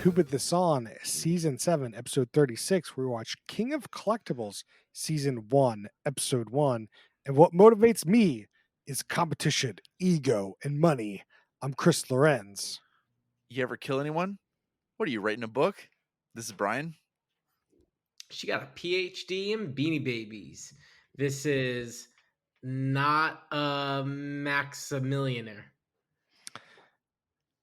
Who Put This On, Season 7, Episode 36, where we watch King of Collectables, Season 1, Episode 1. And what motivates me is competition, ego, and money. I'm Chris Lorenz. You ever kill anyone? What are you, writing a book? This is Brian. She got a PhD in Beanie Babies. This is not a Maximillionaire.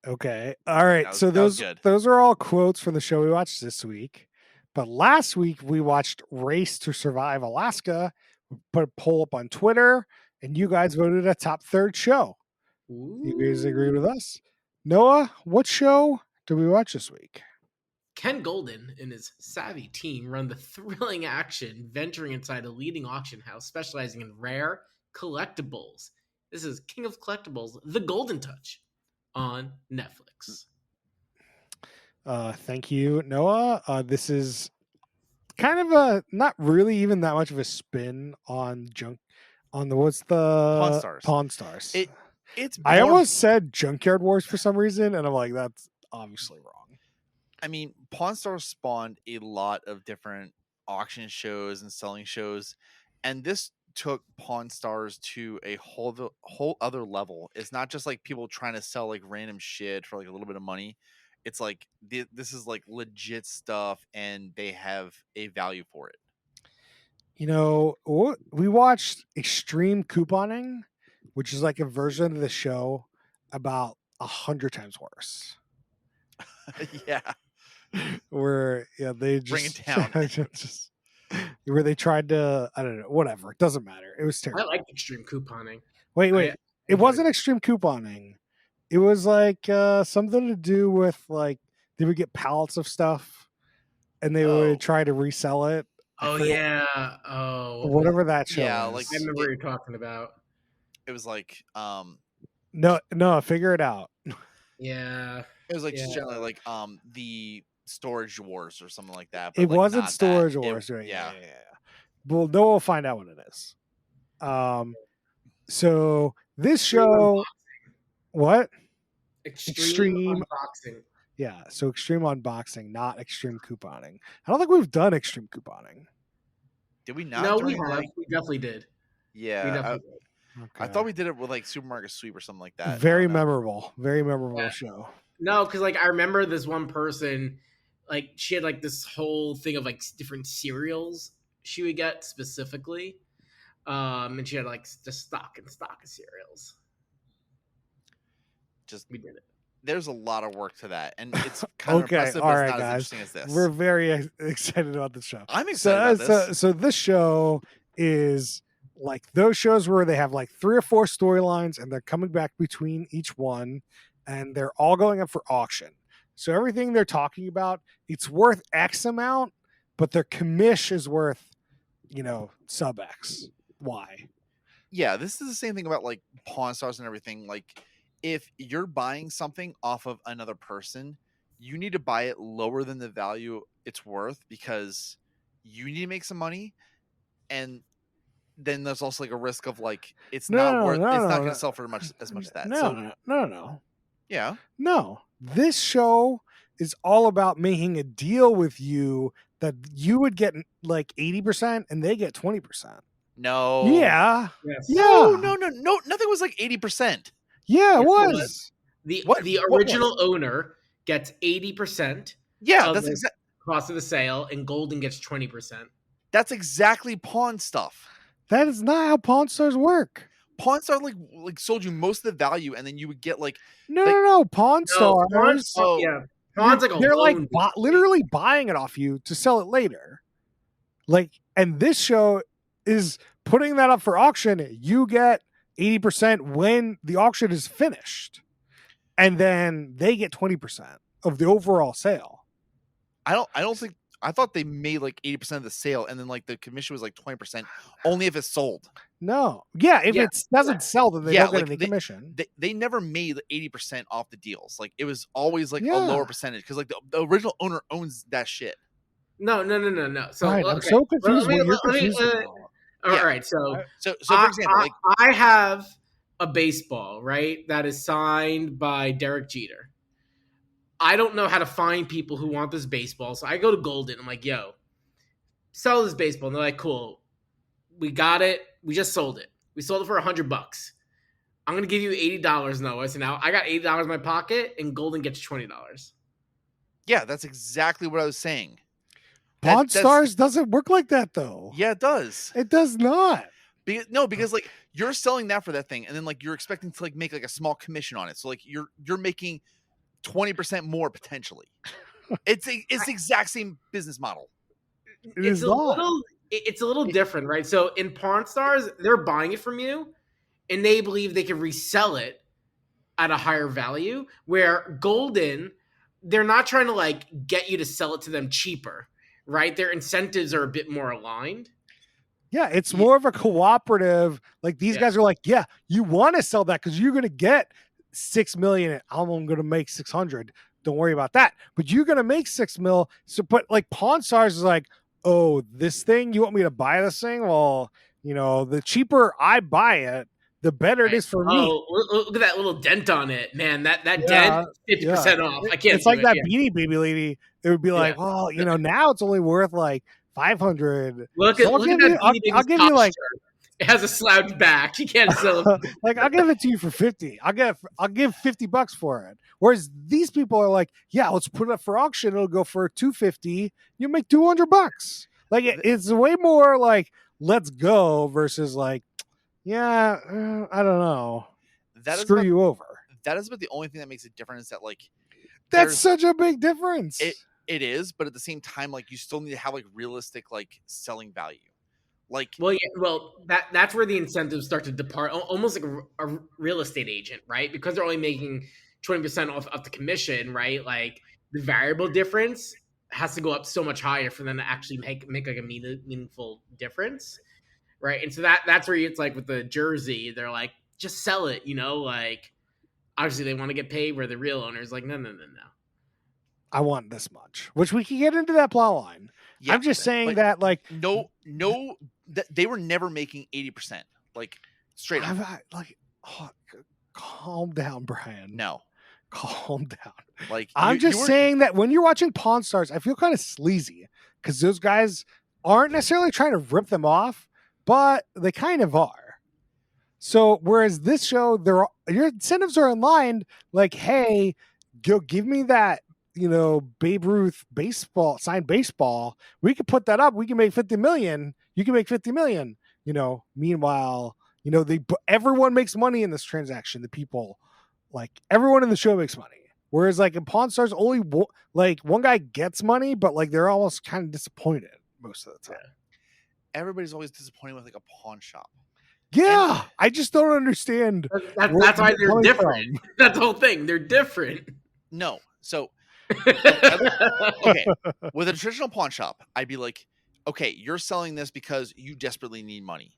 Okay. All right. That was good. Those are all quotes from the show we watched this week. But last week we watched Race to Survive Alaska. We put a poll up on Twitter, and you guys voted a top third show. Ooh. You guys agree with us? Noah, what show did we watch this week? Ken Golden and his savvy team run the thrilling action, venturing inside a leading auction house specializing in rare collectibles. This is King of Collectibles, The Golden Touch, on Netflix. Thank you, Noah. This is kind of a not really even that much of a spin on Pawn Stars. I almost said Junkyard Wars for some reason, and I'm like, that's obviously wrong. I mean, Pawn Stars spawned a lot of different auction shows and selling shows, and this took Pawn Stars to a whole other level. It's not just like people trying to sell like random shit for like a little bit of money. It's like this is like legit stuff, and they have a value for it. You know, we watched Extreme Couponing, which is like a version of the show about 100 times worse. Yeah. Where they just bring it down. Where they tried to, I don't know, whatever. It doesn't matter. It was terrible. I like Extreme Couponing. Wait. It wasn't Extreme Couponing. It was like something to do with like they would get pallets of stuff and they would try to resell it. Whatever that show. Yeah, is. like I remember what you're talking about. It was like no, figure it out. Yeah. It was like just generally like the Storage Wars or something like that. But it like wasn't Storage Wars, right? Yeah. Well, no, we'll find out what it is. So this show, what? Extreme Unboxing. Yeah, so Extreme Unboxing, not Extreme Couponing. I don't think we've done Extreme Couponing. Did we not? No, we have. We definitely did. Yeah. We definitely did. Okay. I thought we did it with like Supermarket Sweep or something like that. Very memorable show. No, because like I remember this one person, like she had like this whole thing of like different cereals she would get specifically, and she had like just stock of cereals. We did it. There's a lot of work to that, and it's kind of okay. impressive. All but right, it's not guys, as interesting as this. We're very excited about this show. I'm excited about this. So this show is like those shows where they have like 3 or 4 storylines, and they're coming back between each one, and they're all going up for auction. So everything they're talking about, it's worth X amount, but their commish is worth, sub X. Why? Yeah, this is the same thing about like Pawn Stars and everything. Like, if you're buying something off of another person, you need to buy it lower than the value it's worth because you need to make some money, and then there's also like a risk of like it's not going to sell for as much as that. No. Yeah. No. This show is all about making a deal with you that you would get like 80% and they get 20%. No. Yeah. Yes. Yeah. No. Nothing was like 80%. Yeah, it was. The original owner gets 80%. Yeah, of that's the cost of the sale, and Golden gets 20%. That's exactly Pawn stuff. That is not how Pawn Stars work. Pawn Stars like sold you most of the value, and then you would get like no. Pawn Stars. Pawn's like they're like literally buying it off you to sell it later. Like, and this show is putting that up for auction. You get 80% when the auction is finished, and then they get 20% of the overall sale. I thought they made like 80% of the sale, and then like the commission was like 20% only if it's sold. No. Yeah, if it doesn't sell, then they don't get any commission. They never made 80% off the deals. Like it was always like a lower percentage because like the original owner owns that shit. No. So right, I'm so confused. All right, so for example, like I have a baseball, right, that is signed by Derek Jeter. I don't know how to find people who want this baseball. So I go to Golden. I'm like, yo, sell this baseball. And they're like, cool. We got it. We just sold it. We sold it for $100. I'm gonna give you $80, Noah. So now I got $80 in my pocket, and Golden gets $20. Yeah, that's exactly what I was saying. Pawn Stars doesn't work like that though. Yeah, it does. It does not. Because like you're selling that for that thing, and then like you're expecting to like make like a small commission on it. So like you're making 20% more potentially. It's the exact same business model. It's a little different, right? So in Pawn Stars, they're buying it from you, and they believe they can resell it at a higher value. Where Golden, they're not trying to like get you to sell it to them cheaper, right? Their incentives are a bit more aligned. Yeah, it's more of a cooperative. Like these guys are like, yeah, you want to sell that because you're going to get 6 million. I'm going to make 600. Don't worry about that. But you're going to make 6 mil. So, but like Pawn Stars is like, oh, this thing, you want me to buy this thing? Well, you know, the cheaper I buy it, the better it is for me. Oh, look at that little dent on it, man. That dent, 50% off. I can't. It's like that Beanie Baby lady. It would be like, well, you know, now it's only worth like 500. Look at that. I'll give you like. It has a slouched back. You can't sell it. Like I'll give it to you for 50. I'll give $50 for it. Whereas these people are like, yeah, let's put it up for auction. It'll go for $250. You make $200. Like it's way more like let's go versus like, yeah, I don't know. Screw you over. That is about the only thing that makes it different is that like that's such a big difference. It is, but at the same time, like you still need to have like realistic like selling value. Like, that's where the incentives start to depart, almost like a real estate agent, right? Because they're only making 20% off the commission, right? Like the variable difference has to go up so much higher for them to actually make like a meaningful difference, right? And so that's where it's like with the jersey, they're like, just sell it, you know, like obviously they want to get paid. Where the real owner is like, no. I want this much, which we can get into that plot line. Yeah, I'm just saying that like no, they were never making 80%, like straight up. Calm down, Brian. No, calm down. Like I'm just saying that when you're watching Pawn Stars, I feel kind of sleazy because those guys aren't necessarily trying to rip them off, but they kind of are. So whereas this show, your incentives are in line. Like, hey, go give me that. You know, Babe Ruth baseball, signed baseball. We could put that up. We can make 50 million. You can make 50 million. You know, meanwhile, you know, everyone makes money in this transaction. The people, like everyone in the show makes money. Whereas like in Pawn Stars, only like one guy gets money, but like they're almost kind of disappointed most of the time. Everybody's always disappointed with like a pawn shop. Yeah, I just don't understand. That's why they're different. That's the whole thing. They're different. No, so. Okay, with a traditional pawn shop, I'd be like, okay, you're selling this because you desperately need money.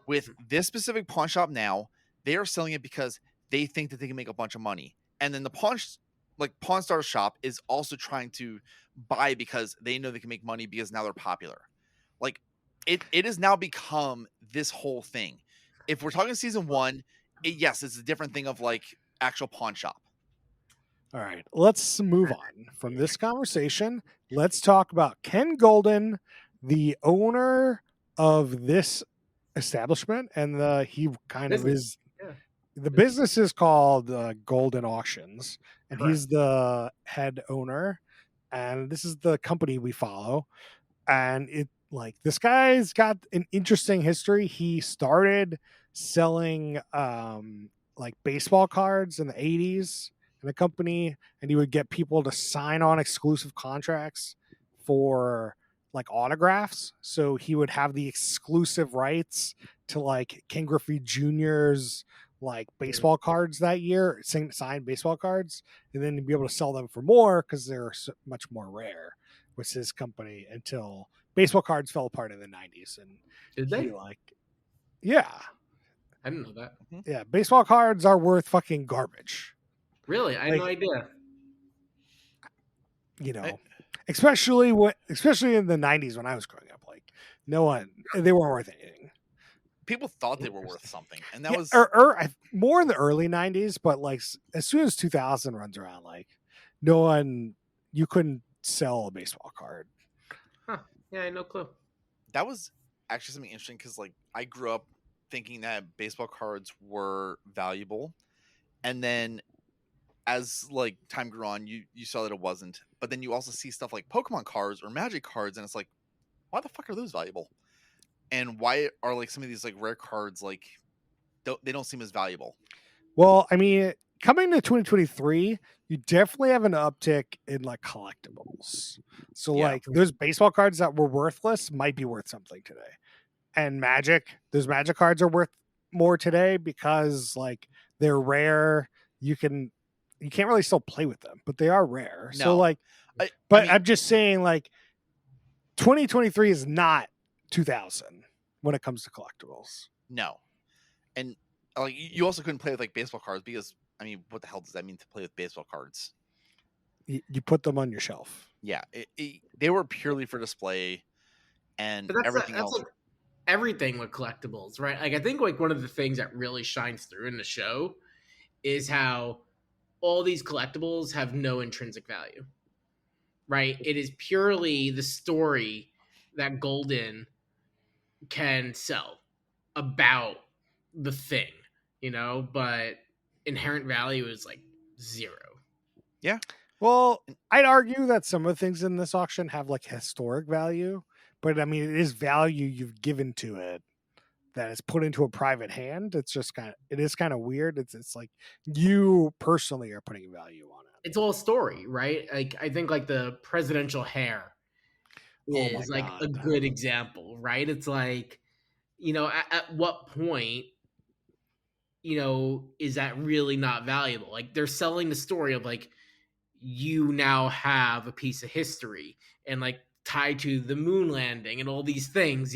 With this specific pawn shop now, they are selling it because they think that they can make a bunch of money. And then the Pawn Stars shop is also trying to buy because they know they can make money because now they're popular. Like it has now become this whole thing. If we're talking season 1, yes, it's a different thing of like actual pawn shop. All right, let's move on from this conversation. Let's talk about Ken Golden, the owner of this establishment, and the business is called Golden Auctions, and he's the head owner, and this is the company we follow. And this guy's got an interesting history. He started selling like baseball cards in the 80s. In a company, and he would get people to sign on exclusive contracts for like autographs. So he would have the exclusive rights to like Ken Griffey Jr.'s like baseball cards that year, signed baseball cards, and then to be able to sell them for more because they're so much more rare. Was his company until baseball cards fell apart in the 90s. And did they? Yeah, I didn't know that. Yeah, baseball cards are worth fucking garbage. Really? I had no idea. You know, especially in the 90s when I was growing up, like they weren't worth anything. People thought they were worth something, and that was more in the early 90s, but like as soon as 2000 runs around, like no one, you couldn't sell a baseball card. Huh. Yeah, I had no clue. That was actually something interesting because like I grew up thinking that baseball cards were valuable, and then as like time grew on, you saw that it wasn't. But then you also see stuff like Pokemon cards or Magic cards, and it's like, why the fuck are those valuable? And why are like some of these like rare cards like they don't seem as valuable? Well, I mean, coming to 2023, you definitely have an uptick in like collectibles. So Yeah. like those baseball cards that were worthless might be worth something today. And those magic cards are worth more today because like they're rare. You can't really still play with them, but they are rare. So No, like, I but mean, I'm just saying like 2023 is not 2000 when it comes to collectibles. no, and like you also couldn't play with like baseball cards because I mean, what the hell does that mean to play with baseball cards? You put them on your shelf. Yeah, they were purely for display, and But everything that's else. like everything with collectibles, right? Like I think like one of the things that really shines through in the show is how all these collectibles have no intrinsic value, right? It is purely the story that Golden can sell about the thing, but inherent value is like zero. Yeah, Well, I'd argue that some of the things in this auction have like historic value, but I mean, it is value you've given to it that is put into a private hand. It is kind of weird. It's like you personally are putting value on it. It's all story, right? Like I think like the presidential hair Oh my is like a god. good example, right? It's like, at what point, is that really not valuable? Like they're selling the story of like you now have a piece of history and like tied to the moon landing and all these things,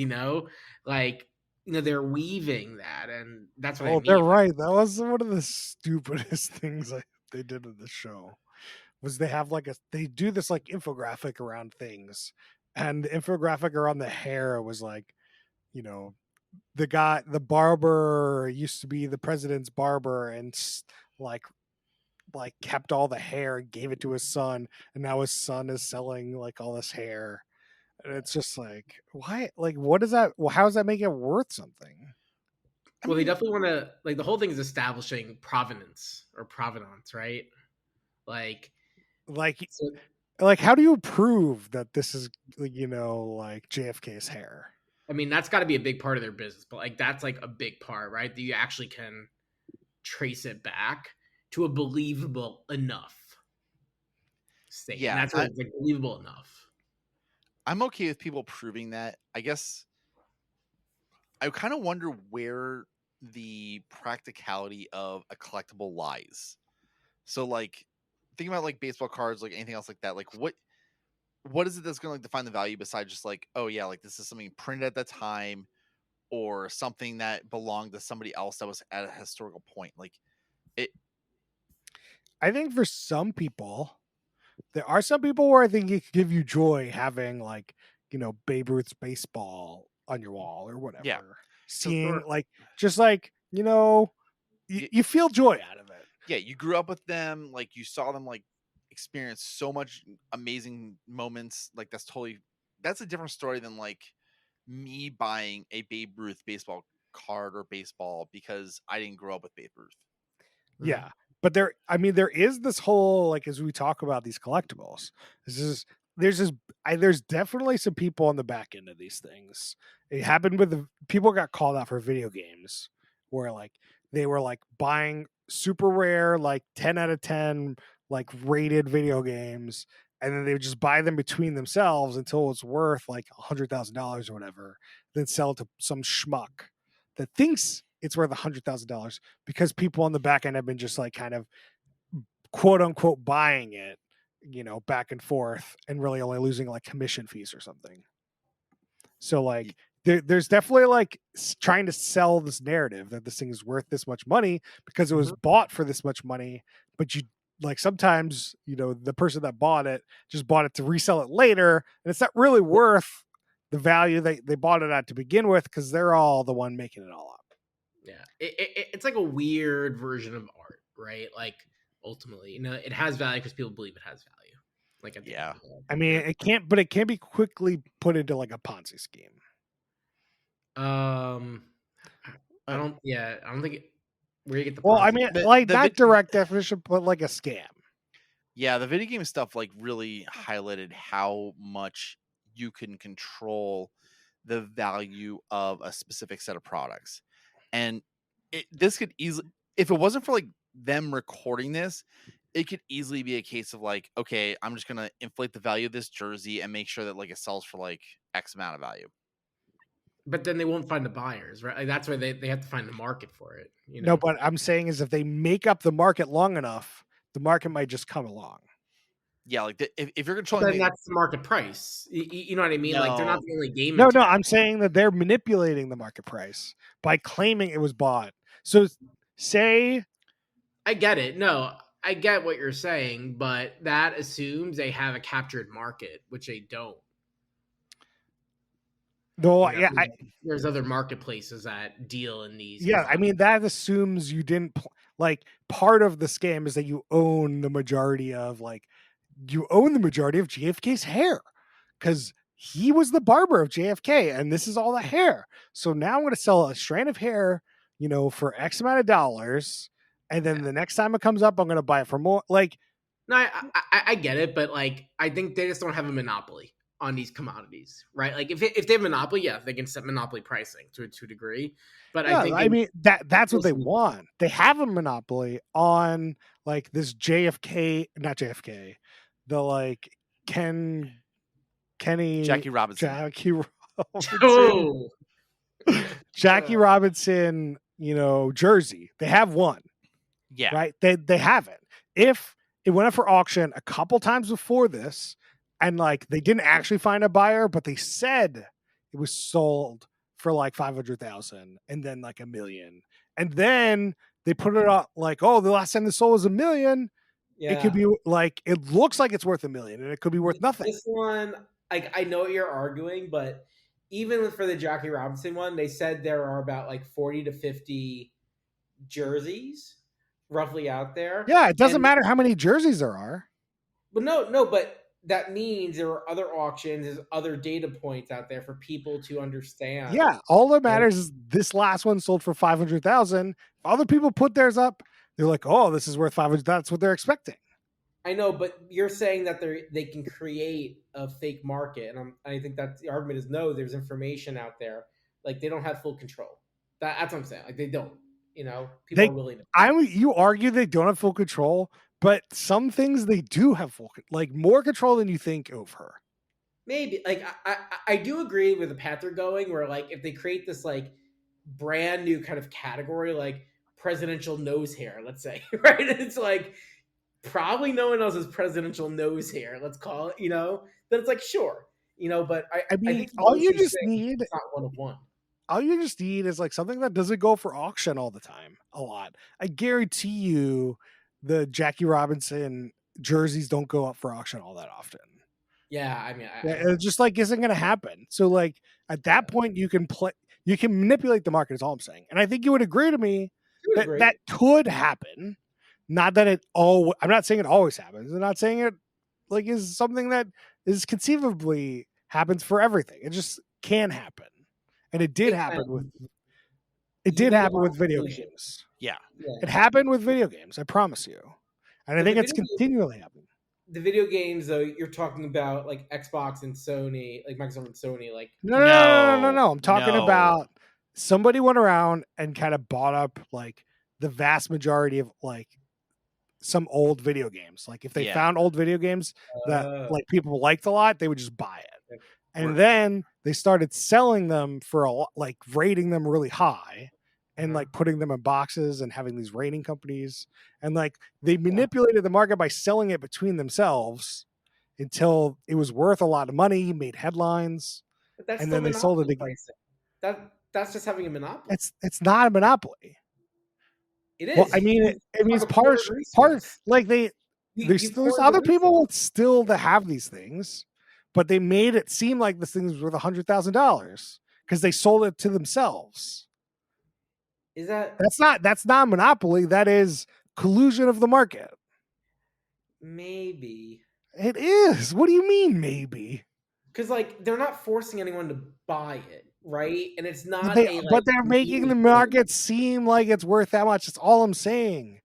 like they're weaving that, and that's what I Oh, they're mean. right. That was one of the stupidest things they did in the show. Was they do this like infographic around things, and the infographic around the hair was like, you know, the barber used to be the president's barber and like kept all the hair and gave it to his son, and now his son is selling like all this hair, and it's just like, why, like, what is that, well, how does that make it worth something? I Well, they mean, definitely want to, like, the whole thing is establishing provenance, right? Like, like so like how do you prove that this is like, like JFK's hair? I mean, that's got to be a big part of their business, but like that's like a big part, right? That you actually can trace it back to a believable enough state, and yeah, that's where it's like believable enough. I'm okay with people proving that. I guess I kind of wonder where the practicality of a collectible lies. So like think about like baseball cards, like anything else like that. Like what is it that's going to like define the value besides just like, oh yeah, like this is something printed at the time or something that belonged to somebody else that was at a historical point. Like it I think for some people, there are some people where I think it could give you joy having like, Babe Ruth's baseball on your wall or yeah. whatever. Cuz Seeing like, just like, you feel joy out of it. yeah, you grew up with them, like you saw them like experience so much amazing moments. Like that's a different story than like me buying a Babe Ruth baseball card or baseball because I didn't grow up with Babe Ruth. Mhm. Yeah. But there is this whole, like, as we talk about these collectibles, this is, there's this, there's definitely some people on the back end of these things. It happened with people got called out for video games where like they were like buying super rare, like 10 out of 10, like rated video games. And then they would just buy them between themselves until it was worth like $100,000 or whatever, then sell it to some schmuck that thinks it's worth $100,000 because people on the back end have been just like kind of quote unquote buying it, back and forth and really only losing like commission fees or something. So like there's definitely like trying to sell this narrative that this thing is worth this much money because it was Mhm. bought for this much money, but you like sometimes, the person that bought it just bought it to resell it later, and it's not really worth the value they bought it at to begin with because they're all the one making it all up. Yeah, it's like a weird version of art, right? Like ultimately. It has value because people believe it has value. Like at the end of the day. I mean, it can't be quickly put into like a Ponzi scheme. I don't think where you get the Well, I Ponzi. mean, The- like the not vid- direct definition, but like a scam. Yeah, the video game stuff like really highlighted how much you can control the value of a specific set of products. And this could easily, if it wasn't for like them recording this, it could easily be a case of like, okay, I'm just gonna inflate the value of this jersey and make sure that like it sells for like X amount of value. But then they won't find the buyers, right? Like that's why they have to find the market for it. No, but I'm saying is if they make up the market long enough, the market might just come along. Yeah, like if you're controlling, then that's the market price. You know what I mean? Like they're not No. the only game. No, in town. I'm saying that they're manipulating the market price by claiming it was bought. So say I get it. No, I get what you're saying, but that assumes they have a captured market, which they don't. no, You know, yeah, there's other marketplaces that deal in these. yeah, I mean that assumes you didn't like part of the scam is that you own the majority of JFK's hair because he was the barber of JFK and this is all the hair. So now I'm going to sell a strand of hair, for X amount of dollars. And then the next time it comes up, I'm going to buy it for more. Like, No, I get it, but like I think they just don't have a monopoly on these commodities, right? Like if they have monopoly, yeah, they can set monopoly pricing to a degree. But yeah, I think I mean that's what they want. They have a monopoly on like this JFK, not JFK, the like Kenny Jackie Robinson. oh. Jackie Robinson, jersey. They have one. Yeah. Right? They have it. If it went up for auction a couple times before this, and like they didn't actually find a buyer, but they said it was sold for like 500,000 and then like $1 million. And then they put it up like, oh, the last time this sold was $1 million. Yeah. It could be like it looks like it's worth $1 million and it could be worth nothing. This one, like I know what you're arguing, but even for the Jackie Robinson one, they said there are about like 40 to 50 jerseys roughly out there. Yeah, it doesn't matter how many jerseys there are. But no, but that means there are other auctions, there's other data points out there for people to understand. Yeah, all that matters is this last one sold for 500,000. If other people put theirs up, they're like, "Oh, this is worth 500." That's what they're expecting. I know, but you're saying that they can create a fake market, and I think that the argument is no. There's information out there, like they don't have full control. That's what I'm saying. Like they don't. People are willing to. You argue they don't have full control, but some things they do have like more control than you think over. Maybe like I do agree with the path they're going, where like if they create this like brand new kind of category, like presidential nose hair, let's say, right? It's like probably no one else has presidential nose hair. Let's call it, then it's like sure, but I mean, think all you just need it's not one of one. All you just need is like something that doesn't go for auction all the time. A lot. I guarantee you, the Jackie Robinson jerseys don't go up for auction all that often. Yeah, I mean, it just like isn't going to happen. So like at that point, you can manipulate the market. Is all I'm saying, and I think you would agree to me that could happen. Not that I'm not saying it always happens. I'm not saying it like is something that is conceivably happens for everything. It just can happen. And it did happen with video games. Yeah. It happened with video games, I promise you. And I think it's continually happening. The video games, though, you're talking about like Xbox and Sony, like Microsoft and Sony, like no. I'm talking about somebody went around and kind of bought up like the vast majority of like some old video games. Like if they found old video games that like people liked a lot, they would just buy it. And then they started selling them for a lot, like rating them really high and like putting them in boxes and having these rating companies. And like they manipulated the market by selling it between themselves until it was worth a lot of money, made headlines. And then they sold it again. That's just having a monopoly. It's not a monopoly. It is. Well, I mean, it's part like there's other people still that have these things. But they made it seem like this thing was worth $100,000 because they sold it to themselves. Is that that's not monopoly? That is collusion of the market. Maybe. It is. What do you mean, maybe? Because like they're not forcing anyone to buy it, right? And it's But not they, a but like they're making meme the thing. market seem like it's worth that much. That's all I'm saying.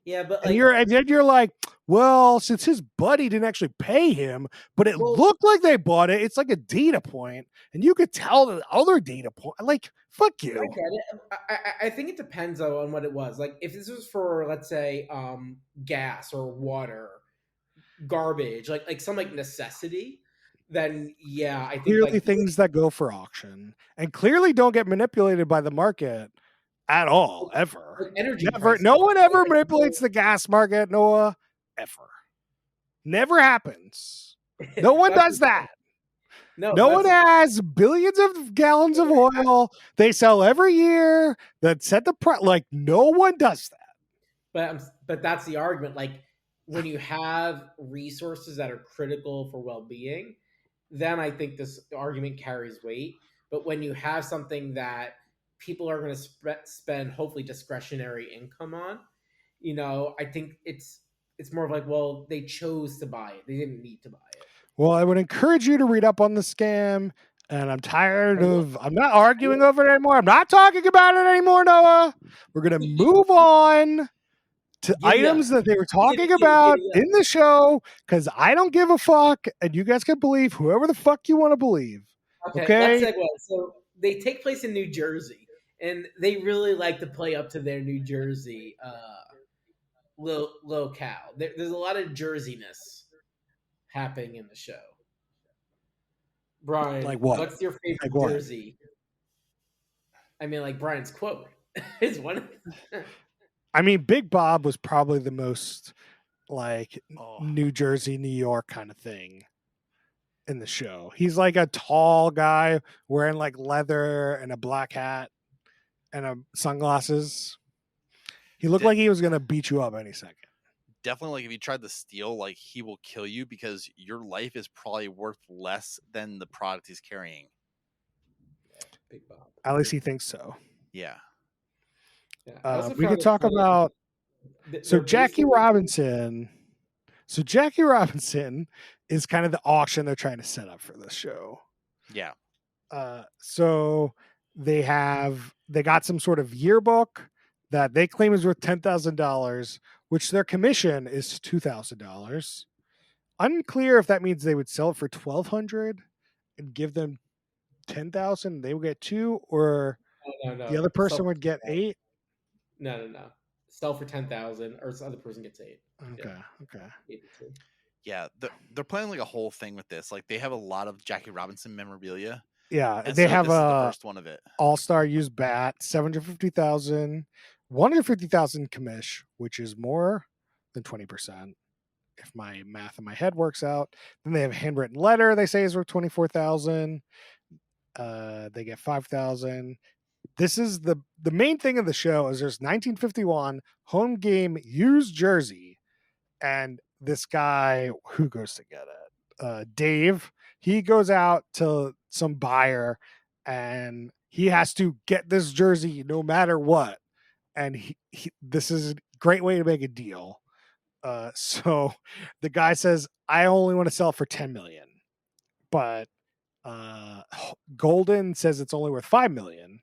Yeah, but And like, then you're like, well, since his buddy didn't actually pay him, but it well, looked like they bought it, it's like a data point, and you could tell the other data point. Like, fuck I you. get it. I think it depends though on what it was. Like, if this was for let's say gas or water, garbage, like some like necessity, then yeah, I think Clearly, like things that go for auction and clearly don't get manipulated by the market at all, ever. energy Never. prices. No one Right? ever Like, manipulates the gas market, Noah. Ever. Never happens. No one that's does that. no, No one that's has billions of gallons of oil they sell every year that set the price. Like, no one does that. but that's the argument. Like when you have resources that are critical for well-being, then I think this argument carries weight. But when you have something that people are going to spend hopefully discretionary income on, I think it's more of like, well, they chose to buy it; they didn't need to buy it. Well, I would encourage you to read up on the scam. And I'm tired I will. of, I'm not I will. arguing over it anymore. I'm not talking about it anymore, Noah. We're going to move on to Giddy up! items that they were Giddy, talking giddy, about giddy in up! the show because I don't give a fuck. And you guys can believe whoever the fuck you want to believe. Okay, let's Okay. segue. So they take place in New Jersey, and they really like to play up to their New Jersey locale. There's a lot of Jerseyness happening in the show. Brian, Like what? what's your Like favorite what? Jersey? I mean, like Brian's quote is one. I mean, Big Bob was probably the most like Oh, New Jersey, New York kind of thing in the show. He's like a tall guy wearing like leather and a black hat and sunglasses. He looked de- like he was gonna beat you up any second. definitely. Like if you tried to steal, like he will kill you because your life is probably worth less than the product he's carrying. Big Bob. At least he thinks so. Yeah, Yeah, I also We could found it talk funny. about They're Jackie basically Robinson. So Jackie Robinson is kind of the auction they're trying to set up for this show. yeah. So they got some sort of yearbook that they claim is worth $10,000, which their commission is $2,000. Unclear if that means they would sell it for $1,200 and give them 10,000. They would get two, or no. the other person Sell would get eight. no. Sell for 10,000, or the other person gets 8. Okay, Yeah, okay. 82. Yeah, they're planning like a whole thing with this. Like they have a lot of Jackie Robinson memorabilia, Yeah, and they so have this is the a first one of it. all-star used bat, 750,000, 150,000 commish, which is more than 20%. If my math in my head works out. Then they have a handwritten letter they say is worth 24,000. They get 5,000. This is the main thing of the show is there's 1951 home game used jersey, and this guy who goes to get it, Dave, he goes out to some buyer and he has to get this jersey no matter what. And this is a great way to make a deal. So the guy says, I only want to sell for 10 million, but Golden says it's only worth 5 million,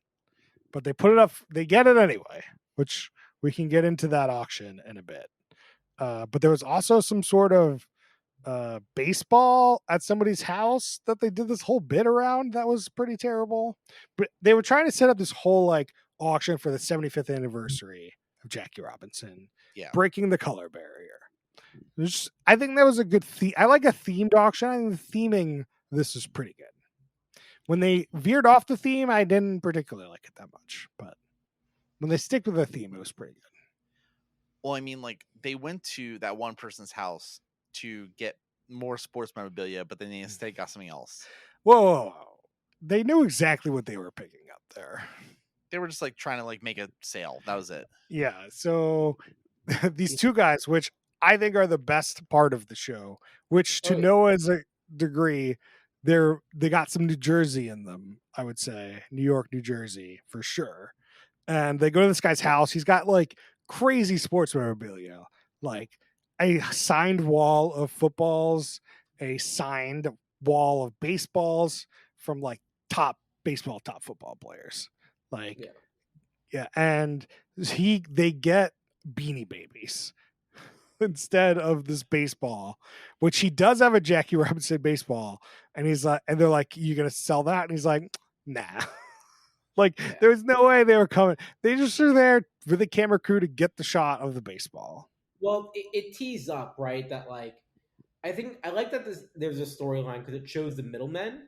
but they put it up, they get it anyway, which we can get into that auction in a bit. But there was also some sort of baseball at somebody's house that they did this whole bit around that was pretty terrible. But they were trying to set up this whole like auction for the 75th anniversary of Jackie Robinson, Yeah, breaking the color barrier. I think that was a good theme. I like a themed auction. I think the theming this is pretty good. When they veered off the theme, I didn't particularly like it that much, but when they stick with the theme, it was pretty good. well, I mean, like they went to that one person's house to get more sports memorabilia, but then they instead got something else. Whoa. They knew exactly what they were picking up there. They were just like trying to like make a sale. That was it. Yeah. So these two guys, which I think are the best part of the show, which to Noah's degree, they got some New Jersey in them, I would say. New York, New Jersey, for sure. And they go to this guy's house. He's got like crazy sports memorabilia, like a signed wall of footballs, a signed wall of baseballs from like top football players. Like, Yeah. yeah, and they get Beanie Babies instead of this baseball, which he does have a Jackie Robinson baseball, and he's like, and they're like, "You gonna sell that?" And he's like, "Nah." Like, Yeah. there's no way they were coming. They just are there for the camera crew to get the shot of the baseball. Well, it tees up, right? That like I think I like that there's a storyline because it shows the middlemen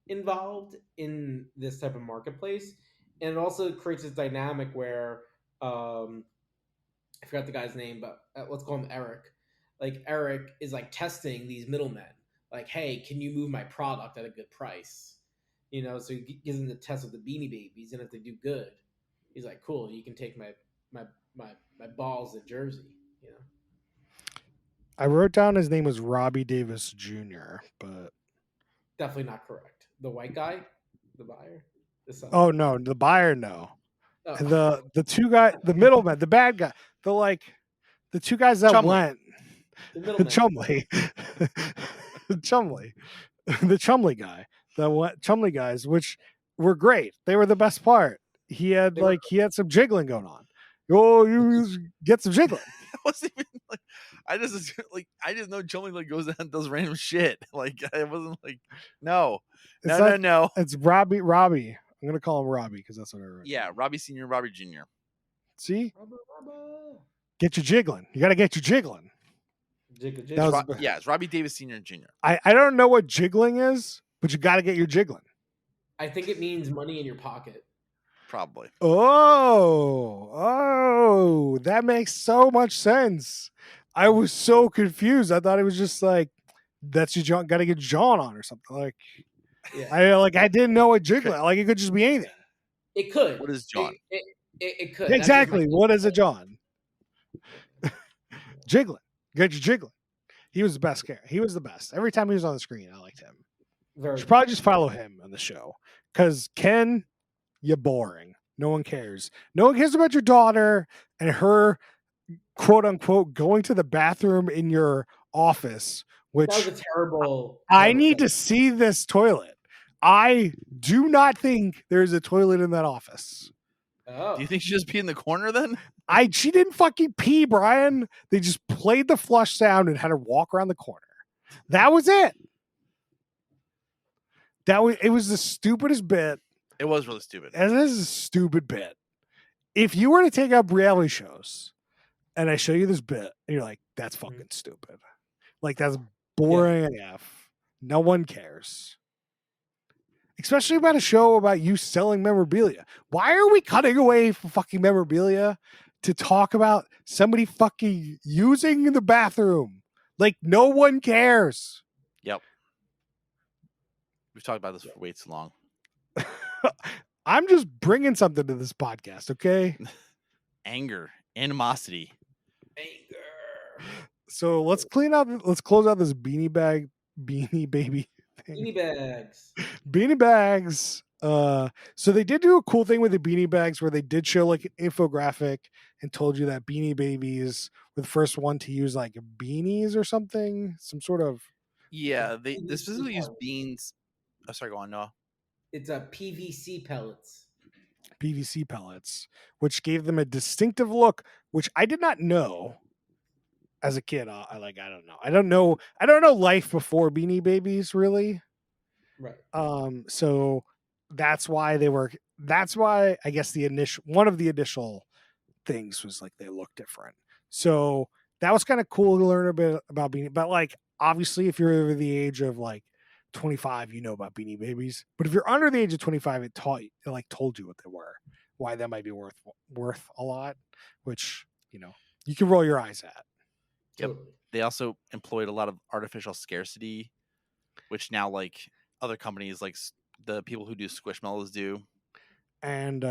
involved in this type of marketplace, and it also creates this dynamic where I forgot the guy's name, but let's call him Eric. Like Eric is like testing these middlemen. Like, hey, can you move my product at a good price? You know, so he gives them the test with the Beanie Babies, and if they do good, he's like, cool, you can take my my balls and jersey. You know, I wrote down his name was Robbie Davis Jr., but definitely not correct. The white guy, the buyer, the seller. oh no, the buyer no. Oh, The two guy, the middleman, the bad guy, the two guys that Chumley. went, the middleman. Chumley, Chumley, the Chumley guy, Chumley guys, which were great. They were the best part. They were He had some jiggling going on. Oh, you get some jiggling. It wasn't even like I just know Chumley like goes down and does random shit. Like I wasn't like no. It's No, not, no, no. It's Robbie. Robbie. I'm gonna call him Robbie because that's what I wrote. Yeah, Robbie Senior, Robbie Junior. See, Rubber. get your jiggling. You got to get your jiggling. Jiggle, That jiggle. was- Yeah, it's Robbie Davis Senior and Junior. I don't know what jiggling is, but you got to get your jiggling. I think it means money in your pocket. Probably. Oh, that makes so much sense. I was so confused. I thought it was just like that's your John. Got to get John on or something. Like Yeah, I didn't know what jiggling. Like it could just be anything. it could. What is John? It could. That's just Exactly. my- What is a John? Jiggling. Get your jiggling. He was the best character. He was the best. Every time he was on the screen, I liked him. Very Should probably just follow him on the show. Because Ken, you're boring. No one cares. No one cares about your daughter and her quote unquote going to the bathroom in your office, which That was a terrible. I need to see this toilet. I do not think there's a toilet in that office. Oh, Do you think she just pee in the corner then? She didn't fucking pee, Brian. They just played the flush sound and had her walk around the corner. That was it. It was the stupidest bit. It was really stupid. And this is a stupid bit. If you were to take up reality shows and I show you this bit and you're like, that's fucking stupid. Like that's boring AF. No one cares. Especially about a show about you selling memorabilia. Why are we cutting away from fucking memorabilia to talk about somebody fucking using the bathroom? Like no one cares. Yep. We've talked about this for way too long. I'm just bringing something to this podcast, okay? Anger, animosity. anger. So let's close out this beanie baby thing. Beanie bags. Beanie bags. So they did do a cool thing with the beanie bags where they did show like an infographic and told you that Beanie Babies were the first one to use like beanies or something, some sort of. Yeah, they specifically use beans. Oh, sorry, go on, Noah. It's a PVC pellets. PVC pellets, which gave them a distinctive look, which I did not know as a kid. I don't know. I don't know life before Beanie Babies really. Right. So that's why I guess one of the initial things was like they look different. So that was kind of cool to learn a bit about Beanie, but like obviously if you're over the age of like 25, you know about Beanie Babies. But if you're under the age of 25, it told you what they were, why that might be worth a lot, which, you can roll your eyes at. Yep. Totally. They also employed a lot of artificial scarcity, which now like other companies like the people who do Squishmallows do. And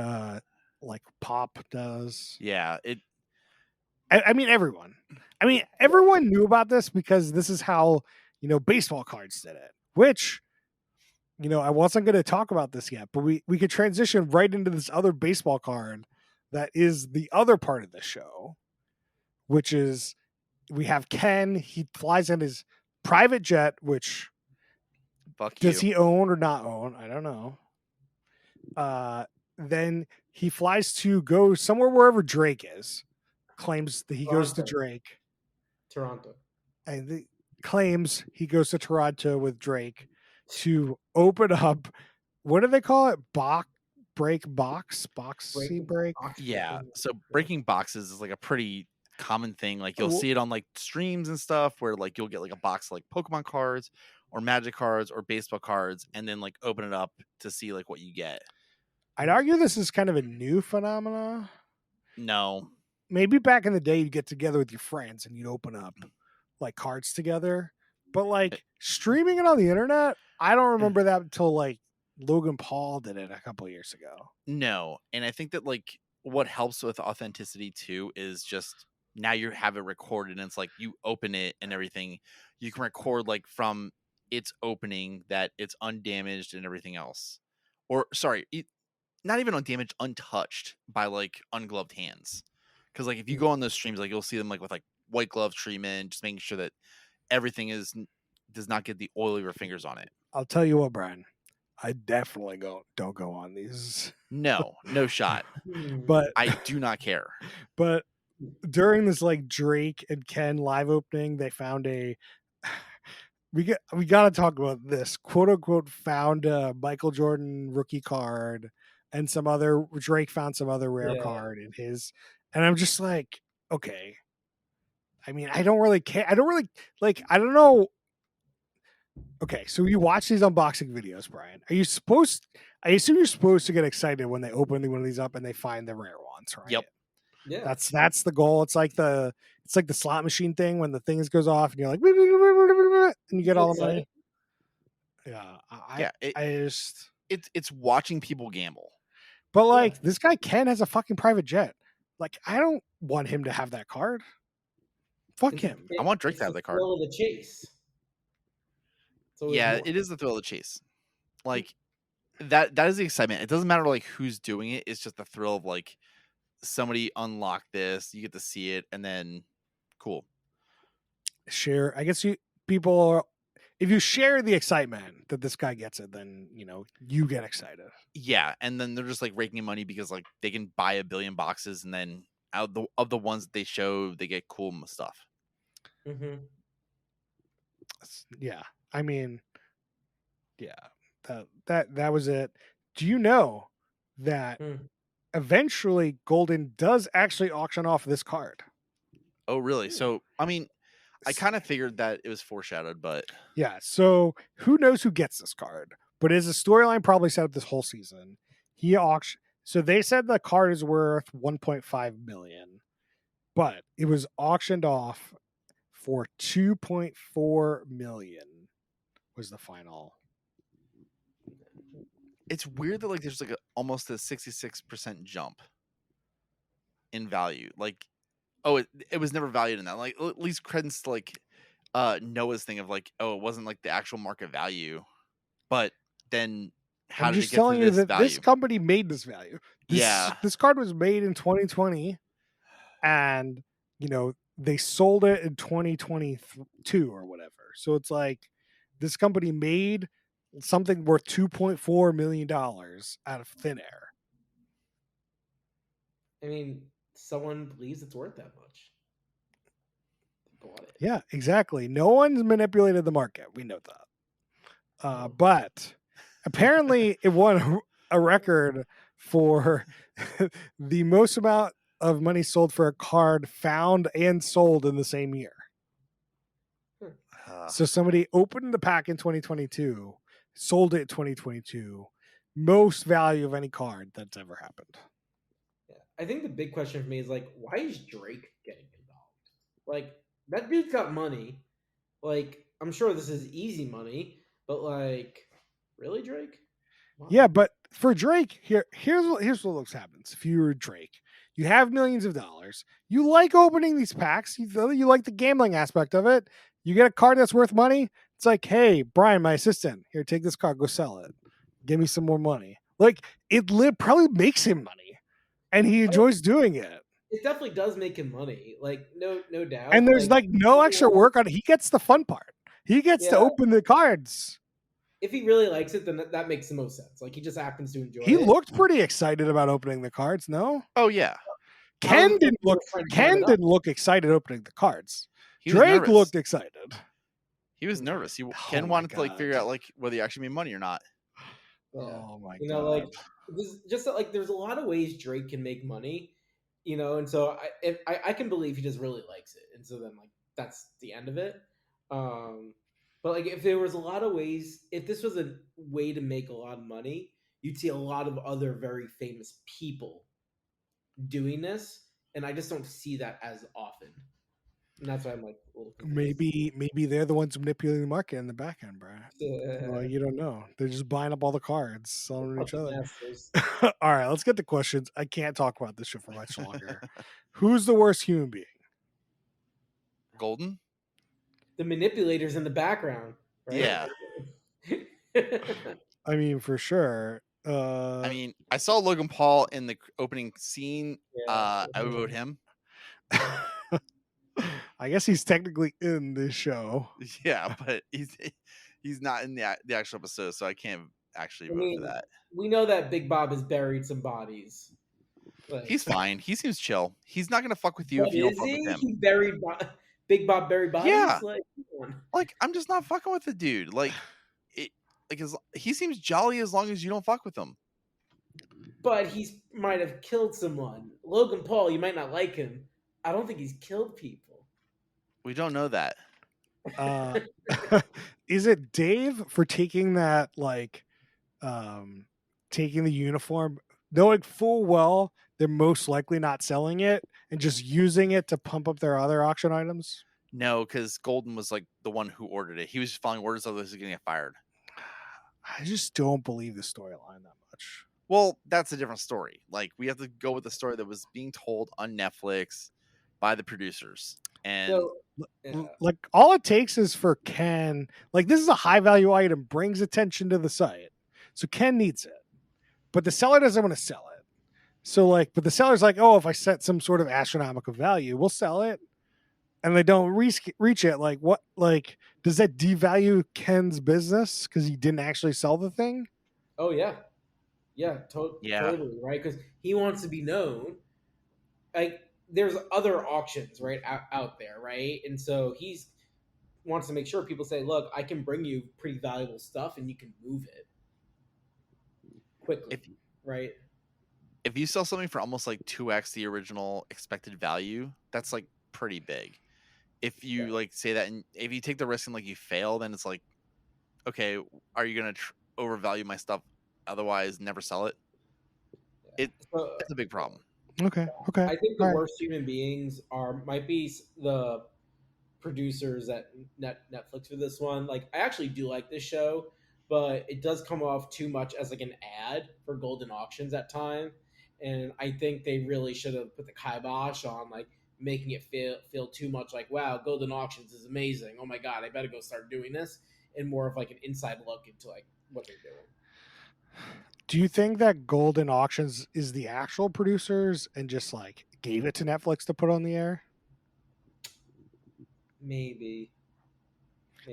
like Pop does. Yeah, I mean, everyone. Everyone knew about this because this is how, baseball cards did it, which, I wasn't going to talk about this yet, but we could transition right into this other baseball card that is the other part of the show, which is we have Ken. He flies in his private jet, which Fuck does you. he own or not own? I don't know. Then he flies to go somewhere wherever Drake is. Claims that he goes to Toronto. Drake, Toronto. and claims he goes to Toronto with Drake to open up. What do they call it? Boxy break. Yeah. So breaking boxes is like a pretty common thing. Like you'll Oh, see it on like streams and stuff where like you'll get like a box of, like Pokemon cards or Magic cards or baseball cards and then like open it up to see like what you get. I'd argue this is kind of a new phenomena. No. Maybe back in the day, you'd get together with your friends and you'd open up like cards together. But like streaming it on the internet, I don't remember that until like Logan Paul did it a couple of years ago. No. And I think that like what helps with authenticity too is just now you have it recorded and it's like you open it and everything. You can record like from its opening that it's undamaged and everything else. Or sorry, not even undamaged, untouched by like ungloved hands. Because like if you go on those streams, like you'll see them like with like white glove treatment, just making sure that everything does not get the oil of your fingers on it. I'll tell you what, Brian. I definitely don't go on these. No shot. But I do not care. But during this like Drake and Ken live opening, they found a we got to talk about this, quote unquote, found a Michael Jordan rookie card and some other Drake found some other rare card in his, and I'm just like, okay. I mean, I don't really care. I don't really like. I don't know. Okay, so you watch these unboxing videos, Brian. Are you supposed? I assume you're supposed to get excited when they open one of these up and they find the rare ones, right? Yep. Yeah. That's the goal. It's like the slot machine thing when the things goes off and you're like, and you get all the money. Yeah, I just it's watching people gamble. But like this guy Ken has a fucking private jet. Like I don't want him to have that card. Fuck him. I want Drake to have the card. Thrill of the chase. Yeah, it is the thrill of the chase. Like that is the excitement. It doesn't matter like who's doing it. It's just the thrill of like somebody unlocked this, you get to see it, and then cool. Share. I guess people are, if you share the excitement that this guy gets it, then you get excited. Yeah, and then they're just like raking in money because like they can buy 1 billion boxes, and then out of the ones that they show, they get cool stuff. Mm-hmm. Yeah, I mean, yeah, that was it. Do you know that eventually Golden does actually auction off this card? Oh, really? So, I mean, I kind of figured that it was foreshadowed, but yeah. So who knows who gets this card? But as a storyline probably set up this whole season, he auctioned. So they said the card is worth 1.5 million, but it was auctioned off for 2.4 million. Was the final. It's weird that like there's like almost a 66% jump in value. Like, oh, it was never valued in that. Like, at least credence to like Noah's thing of like, oh, it wasn't like the actual market value, but then how I'm did just it get telling to you this that value? this company made this value. This card was made in 2020, and they sold it in 2022 or whatever. So it's like this company made something worth $2.4 million out of thin air. I mean, someone believes it's worth that much. Bought it. Yeah, exactly. No one's manipulated the market. We know that. But apparently it won a record for the most amount of money sold for a card found and sold in the same year. So somebody opened the pack in 2022, sold it in 2022. Most value of any card that's ever happened. Yeah. I think the big question for me is like, why is Drake getting involved? Like, that dude's got money. Like, I'm sure this is easy money, but like, really, Drake? Wow. Yeah, but for Drake, here's what happens. If you're Drake, you have millions of dollars. You like opening these packs. You like the gambling aspect of it. You get a card that's worth money. It's like, hey, Brian, my assistant, here, take this card, go sell it. Give me some more money. Like, it probably makes him money, and he enjoys doing it. it definitely does make him money. Like no doubt. And there's like no extra work on it. He gets the fun part. He gets to Yeah. open the cards. If he really likes it, then that makes the most sense. Like he just happens to enjoy He it. looked pretty excited about opening the cards. No, Oh yeah, Ken He didn't look. was trying to time Ken it up. didn't look excited opening the cards. he was Drake nervous. looked excited. He was nervous. my Ken wanted to like God. figure out like whether he actually made money or not. Yeah. Oh my You know, God. like this, just like there's a lot of ways Drake can make money, you know, and so I can believe he just really likes it, and so then like that's the end of it. But like if there was a lot of ways, if this was a way to make a lot of money, you'd see a lot of other very famous people doing this, and I just don't see that as often, and that's why I'm like a little confused. Maybe they're the ones manipulating the market in the back end, bro. Well, you don't know. They're just buying up all the cards, selling to each Puppet other. masters. All right, let's get to questions. I can't talk about this shit for much longer. Who's the worst human being? Golden. The manipulators in the background, right? Yeah. I mean, for sure. I mean, I saw Logan Paul in the opening scene. Yeah. I would vote him. I guess he's technically in this show. Yeah, but he's not in the actual episode, so I can't actually vote for that. We know that Big Bob has buried some bodies. Like, He's fine. He seems chill. He's not gonna fuck with you but if you don't is fuck he? with him. He buried Big Bob buried bodies. Yeah. Like, come on. Like I'm just not fucking with the dude. Like he seems jolly as long as you don't fuck with him. But he might have killed someone. Logan Paul, you might not like him. I don't think he's killed people. We don't know that. Is it Dave for taking that taking the uniform, knowing full well they're most likely not selling it and just using it to pump up their other auction items? No, because Golden was like the one who ordered it. He was just following orders, otherwise he's gonna get fired. I just don't believe the storyline that much. Well, that's a different story. Like we have to go with the story that was being told on Netflix by the producers. And So, yeah. Like all it takes is for Ken, like this is a high value item, brings attention to the site. So Ken needs it. But the seller doesn't want to sell it. So like, but the seller's like, oh, if I set some sort of astronomical value, we'll sell it. And they don't reach it. Like what, like, does that devalue Ken's business because he didn't actually sell the thing? Oh yeah, yeah, Yeah. totally right. Because he wants to be known. Like there's other auctions right out there, right? And so he's wants to make sure people say, "Look, I can bring you pretty valuable stuff, and you can move it quickly." Right? If you sell something for almost like 2x the original expected value, that's like pretty big. If you like say that, and if you take the risk and like you fail, then it's like, okay, are you gonna overvalue my stuff? Otherwise, never sell it. It's a big problem. Okay. I think the worst human beings might be the producers at Netflix for this one. Like, I actually do like this show, but it does come off too much as like an ad for Golden Auctions at time, and I think they really should have put the kibosh on like making it feel too much like, wow, Golden Auctions is amazing. Oh my god, I better go start doing this, and more of like an inside look into like what they're doing. Do you think that Golden Auctions is the actual producers and just like gave it to Netflix to put on the air? Maybe.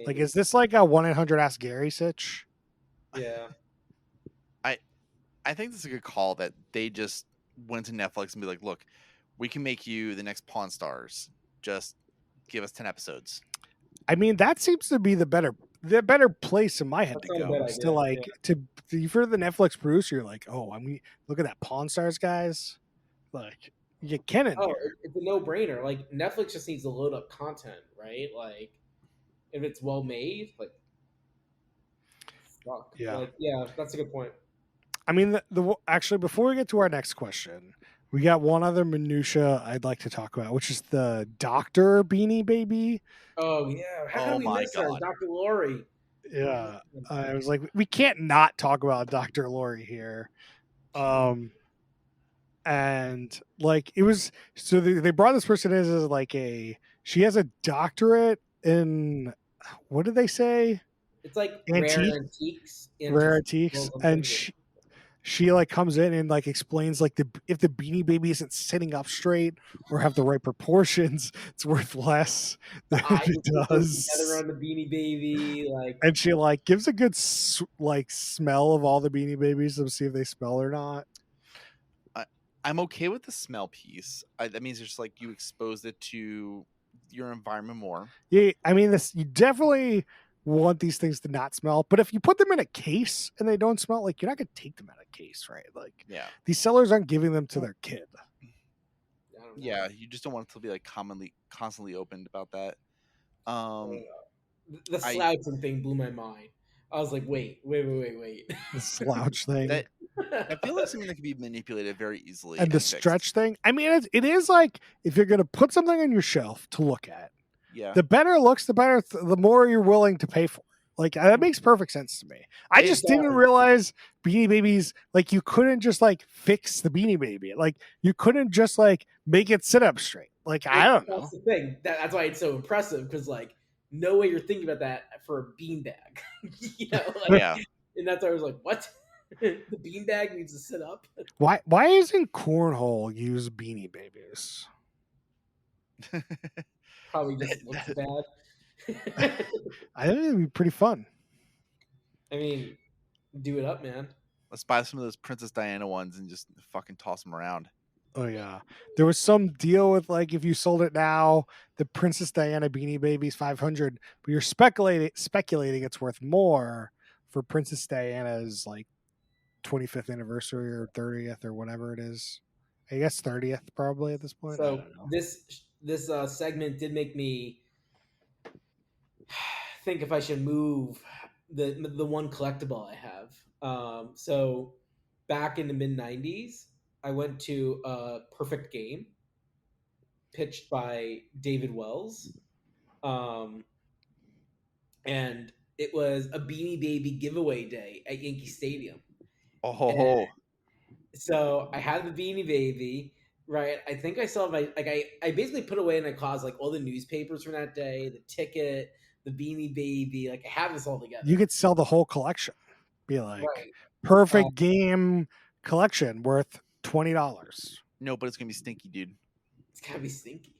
Like, is this like a 1-800 Ask Gary sitch? Yeah. I think this is a good call that they just went to Netflix and be like, look, we can make you the next Pawn Stars. Just give us 10 episodes. I mean, that seems to be the better place in my head to go. Is to like to if you're the Netflix producer, you're like, oh, I mean, look at that Pawn Stars guys. Like, you get Ken in here. It's a no-brainer. Like Netflix just needs to load up content, right? Like if it's well made, like fuck. Yeah. Like, yeah, that's a good point. I mean, actually, before we get to our next question, we got one other minutia I'd like to talk about, which is the Doctor Beanie Baby. Oh yeah, how did we miss her, Dr. Lori? Yeah, I was like, we can't not talk about Dr. Lori here. And like it was, so they brought this person in as like she has a doctorate in, what did they say? It's like rare antiques, and she like comes in and like explains like if the Beanie Baby isn't sitting up straight or have the right proportions, it's worth less The than eyes it are close together does. on the Beanie Baby. Like, And she like gives a good like smell of all the Beanie Babies to see if they smell or not. I'm okay with the smell piece. That means just like you exposed it to your environment more. Yeah, I mean this. You definitely want these things to not smell, but if you put them in a case and they don't smell, like you're not gonna take them out of case, right? Like Yeah. these sellers aren't giving them to their kid. I don't know. Yeah, you just don't want it to be like constantly opened about that. The I slouching thing blew my mind. I was like, wait. The slouch thing. that I feel like something that can be manipulated very easily And the fixed. stretch thing. I mean, it is like if you're going to put something on your shelf to look at, Yeah. the better it looks, the better, the more you're willing to pay for. Like that makes perfect sense to me. I It just didn't does. realize Beanie Babies, like you couldn't just like fix the Beanie Baby. Like you couldn't just like make it sit up straight. Like I don't know. That's the thing. That's why it's so impressive because like no way you're thinking about that for a beanbag. You know, like, Yeah. and that's why I was like, what? The beanbag needs to sit up. Why isn't Cornhole use Beanie Babies? Probably just looks bad. I think it'd be pretty fun. I mean, do it up, man. Let's buy some of those Princess Diana ones and just fucking toss them around. Oh yeah, there was some deal with like if you sold it now, the Princess Diana Beanie Babies 500, but you're speculating it's worth more for Princess Diana's like 25th anniversary or 30th or whatever it is. I guess 30th probably at this point. I So don't know. this segment did make me think if I should move the one collectible I have. So back in the mid '90s, I went to a Perfect Game pitched by David Wells, um, and it was a Beanie Baby giveaway day at Yankee Stadium. Oh, So I had the Beanie Baby. Right, I think I still have I basically put away in a closet like all the newspapers from that day, the ticket, the Beanie Baby. Like I have this all together. You could sell the whole collection. Be like Right. Perfect Game collection worth $20. no, but it's gonna be stinky, dude. It's gotta be stinky.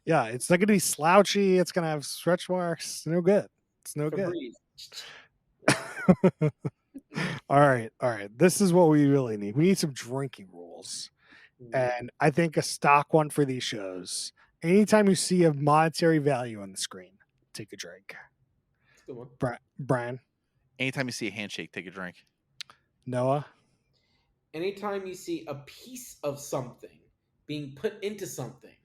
Yeah, it's not gonna be slouchy. It's gonna have stretch marks. It's no good. It's no good. All right. This is what we really need. We need some drinking rules. And I think a stock one for these shows. Anytime you see a monetary value on the screen, take a drink. That's a good one. Brian, Anytime you see a handshake, take a drink. Noah, Anytime you see a piece of something being put into something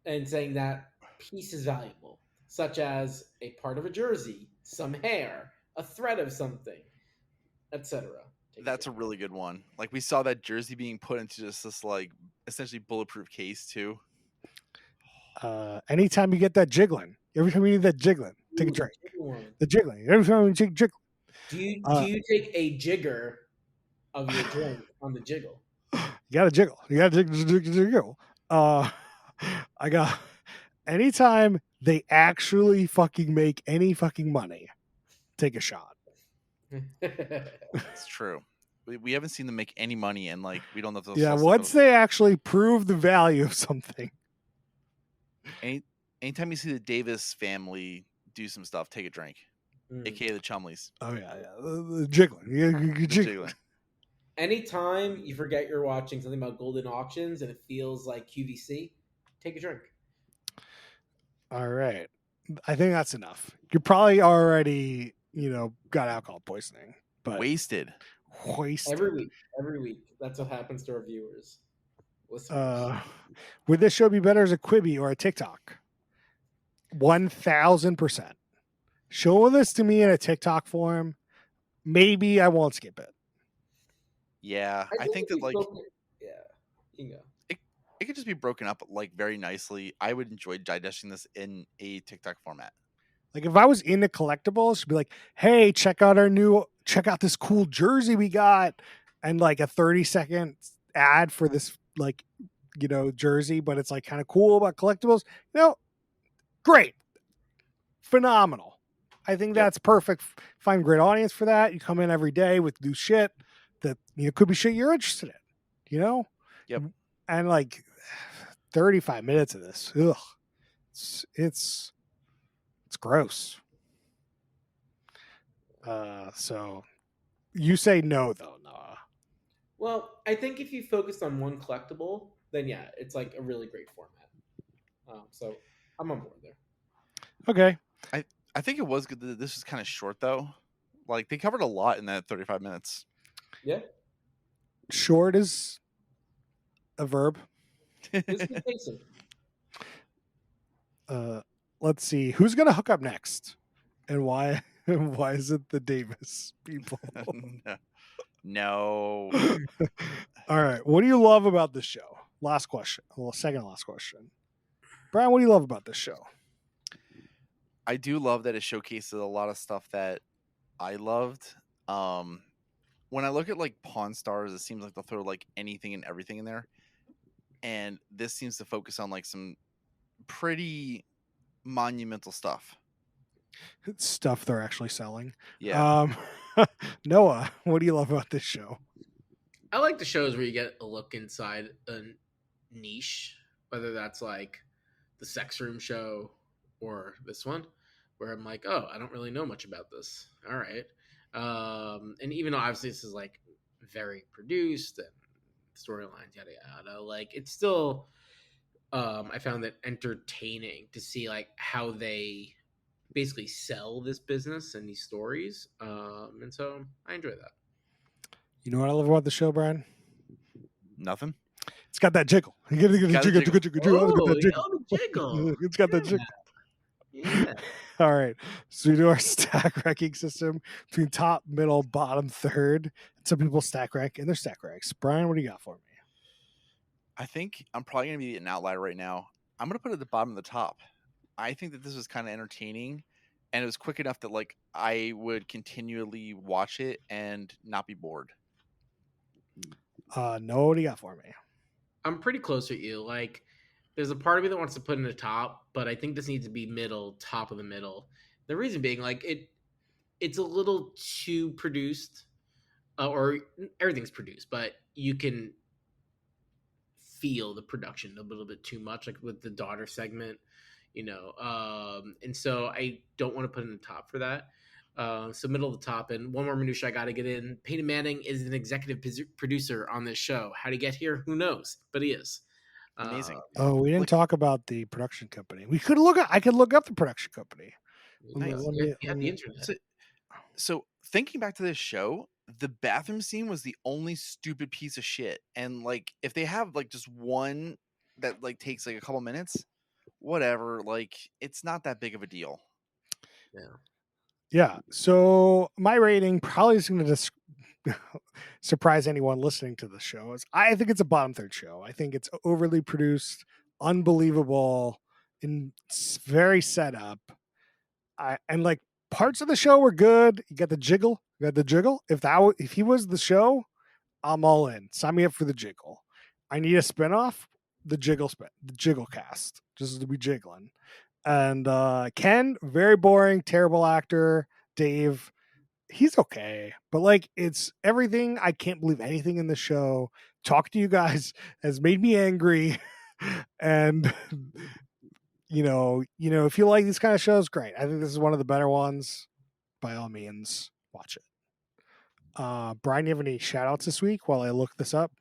and saying that piece is valuable, such as a part of a jersey, some hair, a thread of something, etc. That's a really good one. Like we saw that jersey being put into just this like essentially bulletproof case too. anytime you get that jiggling, every time you need that jiggling, take a drink. The jiggling. Every time you take jiggling. Do you take a jigger of your drink on the jiggle? You gotta jiggle. You gotta jiggle. I got anytime they actually fucking make any fucking money, take a shot. It's true. We haven't seen them make any money, and like we don't know if they'll Yeah, sell once stuff. they actually prove the value of something. Anytime you see the Davis family do some stuff, take a drink, aka the Chumleys. Oh yeah. The jiggling. You Jiggling. Anytime you forget you're watching something about golden auctions and it feels like QVC, take a drink. All right. I think that's enough. You're probably already, got alcohol poisoning, but Wasted. wasted. Every week. That's what happens to our viewers. Listeners. Would this show be better as a Quibi or a TikTok? 1000%. Show this to me in a TikTok form. Maybe I won't skip it. Yeah, I think that like yeah, you know. it could just be broken up like very nicely. I would enjoy digesting this in a TikTok format. Like if I was into collectibles, it'd be like, hey, check out this cool jersey we got, and like a 30-second ad for this like jersey, but it's like kind of cool about collectibles. Great, phenomenal. I think that's perfect. Find a great audience for that. You come in every day with new shit. that could be shit you're interested in, you know? Yep. And like 35 minutes of this, ugh, it's gross. So you say no though, Noah. Well, I think if you focused on one collectible, then yeah, it's like a really great format. So I'm on board there. Okay. I think it was good that this was kind of short though. Like they covered a lot in that 35 minutes. Yeah, Short is a verb. this is good pacing. Let's see who's gonna hook up next, and why. Why is it the Davis people? No. All right. What do you love about this show? Last question. Well, second last question. Brian, what do you love about this show? I do love that it showcases a lot of stuff that I loved. When I look at like Pawn Stars, it seems like they'll throw like anything and everything in there. And this seems to focus on like some pretty monumental stuff. Stuff they're actually selling. Yeah. Noah, what do you love about this show? I like the shows where you get a look inside a niche, whether that's like the sex room show or this one, where I'm like, oh, I don't really know much about this. All right. And even though obviously this is like very produced and storylines, yada yada, like it's still I found it entertaining to see like how they basically sell this business and these stories. And so I enjoy that. You know what I love about the show, Brian? Nothing. It's got that jiggle. You get the Got a jiggle, jiggle. jiggle, jiggle. Oh, the jiggle. It's got that jiggle. Yeah. All right. So we do our stack ranking system between top, middle, bottom, third. Some people stack rank in their stack ranks. Brian, what do you got for me? I think I'm probably going to be an outlier right now. I'm going to put it at the bottom of the top. I think that this was kind of entertaining and it was quick enough that like I would continually watch it and not be bored. Noah, what do you got for me? I'm pretty close with you. Like, there's a part of me that wants to put in the top, but I think this needs to be middle, top of the middle. The reason being, like, it's a little too produced, or everything's produced, but you can feel the production a little bit too much, like with the daughter segment, and so I don't want to put in the top for that. So middle of the top, and one more minutia I got to get in. Peyton Manning is an executive producer on this show. How to get here? Who knows? But he is. Amazing. Oh, we didn't talk about the production company. We could look. I could look up the production company. Nice. You have the internet. So thinking back to this show, the bathroom scene was the only stupid piece of shit. And like, if they have like just one that like takes like a couple minutes, whatever, like it's not that big of a deal. Yeah. So my rating probably is going to surprise anyone listening to the show. I think it's a bottom third show. I think it's overly produced, unbelievable, and very set up. And like parts of the show were good. You got the jiggle. You got the jiggle. If he was the show, I'm all in. Sign me up for the jiggle. I need a spinoff. The jiggle cast, just to be jiggling. And Ken, very boring, terrible actor. Dave, he's okay, but like it's everything. I can't believe anything in the show. Talk to you guys has made me angry, and if you like these kind of shows, great. I think this is one of the better ones. By all means, watch it. Brian, you have any shout outs this week while I look this up?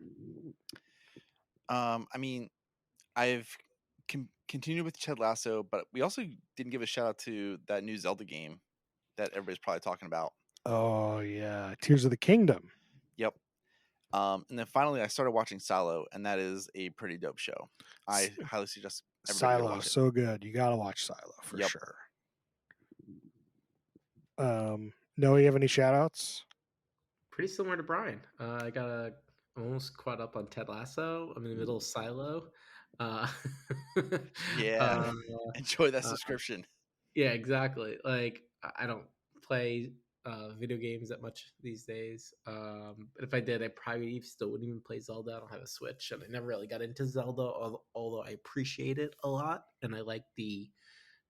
I mean, I've continued with Ted Lasso, but we also didn't give a shout out to that new Zelda game that everybody's probably talking about. Oh yeah, Tears of the Kingdom. Yep. And then finally, I started watching Silo, and that is a pretty dope show. I highly suggest everybody go Silo, watch it. so good. You gotta watch Silo for sure. Noah, you have any shout outs? Pretty similar to Brian. I'm almost caught up on Ted Lasso. I'm in the middle of Silo. Yeah. Enjoy that subscription. Yeah, exactly. Like I don't play video games that much these days. But if I did, I probably still wouldn't even play Zelda. I don't have a Switch, and I never really got into Zelda, although I appreciate it a lot, and I like the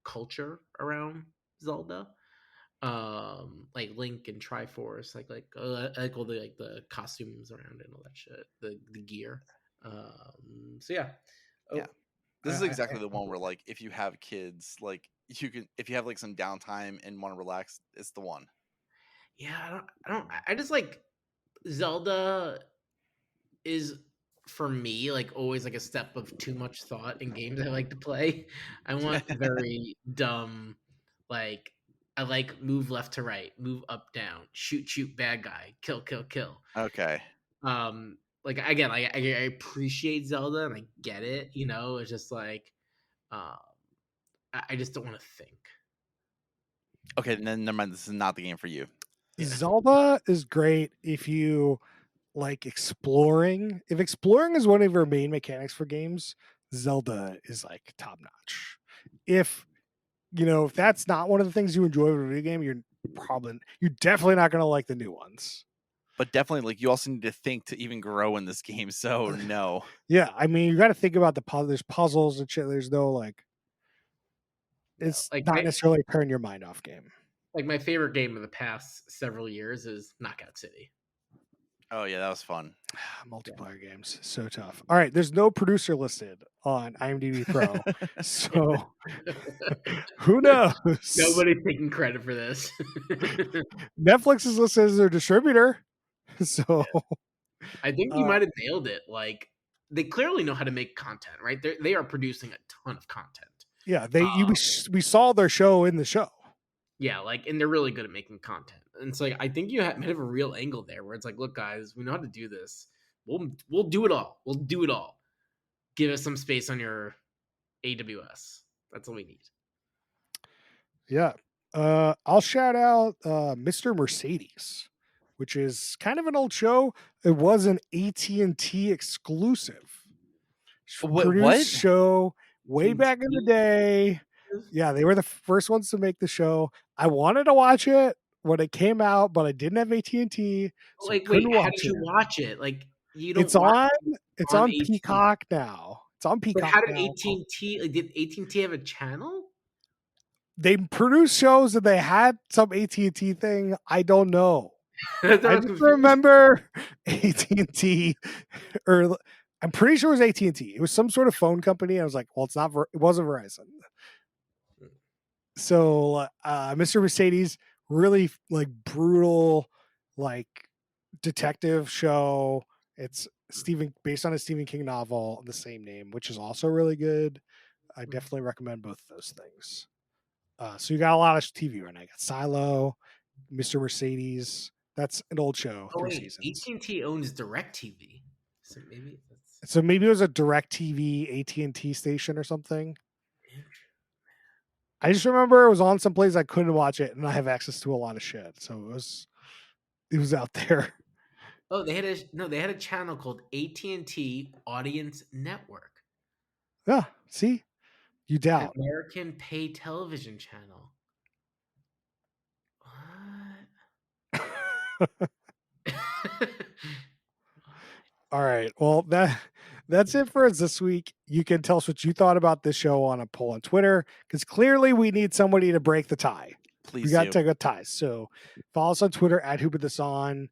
culture around Zelda. like Link and Triforce, I like all the costumes around it and all that shit, the gear. So yeah. Yeah. Oh, This is I exactly the one where, like, if you have kids, like, you can, if you have like some downtime and want to relax, it's the one. yeah, I just like Zelda is for me like always like a step of too much thought in games I like to play. I want very dumb, like I like move left to right, move up down, shoot bad guy, kill kill kill. Okay. Like again, I appreciate Zelda and I get it. It's just like um, I just don't want to think. Okay, then never mind. This is not the game for you. Yeah, Zelda is great if you like exploring. If exploring is one of your main mechanics for games, Zelda is like top notch. If if that's not one of the things you enjoy with a video game, you're definitely not going to like the new ones. But definitely, like, you also need to think to even grow in this game. So no. Yeah, I mean, you got to think about the puzzle. There's puzzles and shit. There's no like, no, it's not necessarily a turn your mind off game. like my favorite game of the past several years is Knockout City. Oh yeah, that was fun. Multiplayer games, so tough. All right, there's no producer listed on IMDb Pro, so who knows? Nobody's taking credit for this. Netflix is listed as their distributor, so I think you might have nailed it. Like they clearly know how to make content, right? They are producing a ton of content. yeah, we saw their show in the show. Yeah, like, and they're really good at making content. And it's like I think you might have a real angle there, where it's like, look, guys, we know how to do this. We'll do it all. We'll do it all. Give us some space on your AWS. That's all we need. Yeah, I'll shout out Mr. Mercedes, which is kind of an old show. It was an AT&T exclusive. What? Produced show way back in the AT&T? day. Yeah, they were the first ones to make the show. I wanted to watch it when it came out, but I didn't have AT&T, so I Like, wait, couldn't how watch did it. you watch it? Like, you don't It's watch on it it's on on AT&T. Peacock now. It's on But Peacock how did now. AT&T? Like, did AT&T have a channel? They produced shows and they had some AT&T thing. I don't know. That's what I I was just confused. remember AT&T, or I'm pretty sure it was AT&T. It was some sort of phone company. I was like, well, it wasn't Verizon. So Mr. Mercedes, really like brutal, like detective show. It's based on a Stephen King novel of the same name, which is also really good. I definitely recommend both of those things. So you got a lot of TV right now. You got Silo, Mr. Mercedes. That's an old show, Oh 3 wait, seasons. AT&T owns DirecTV, so maybe that's So maybe it was a Direct TV AT&T station or something. I just remember it was on some place I couldn't watch it, and I have access to a lot of shit, so it was out there. Oh, they had a channel called AT&T Audience Network, Yeah, see, you doubt. American Pay Television Channel. What? All right, well that's it for us this week. You can tell us what you thought about this show on a poll on Twitter, because clearly we need somebody to break the tie. Please We got do. to take ties. So follow us on Twitter at Who Put This On.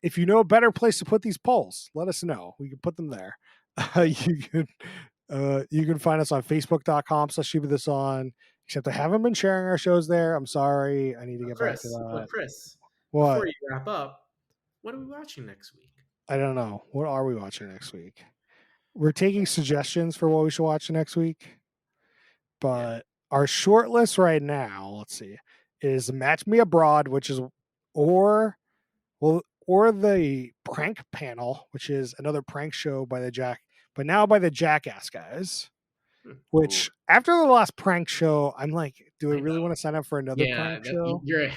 If you know a better place to put these polls, let us know. We can put them there. You can find us on Facebook.com/Who Put This On. Except I haven't been sharing our shows there. I'm sorry. I need to get back to that. Chris, What? before you wrap up, what are we watching next week? I don't know. What are we watching next week? We're taking suggestions for what we should watch next week. But our short list right now, let's see, is Match Me Abroad, which is or the Prank Panel, which is another prank show by but now by the Jackass guys. Which after the last prank show, I'm like, do I really want to sign up for another prank show? You're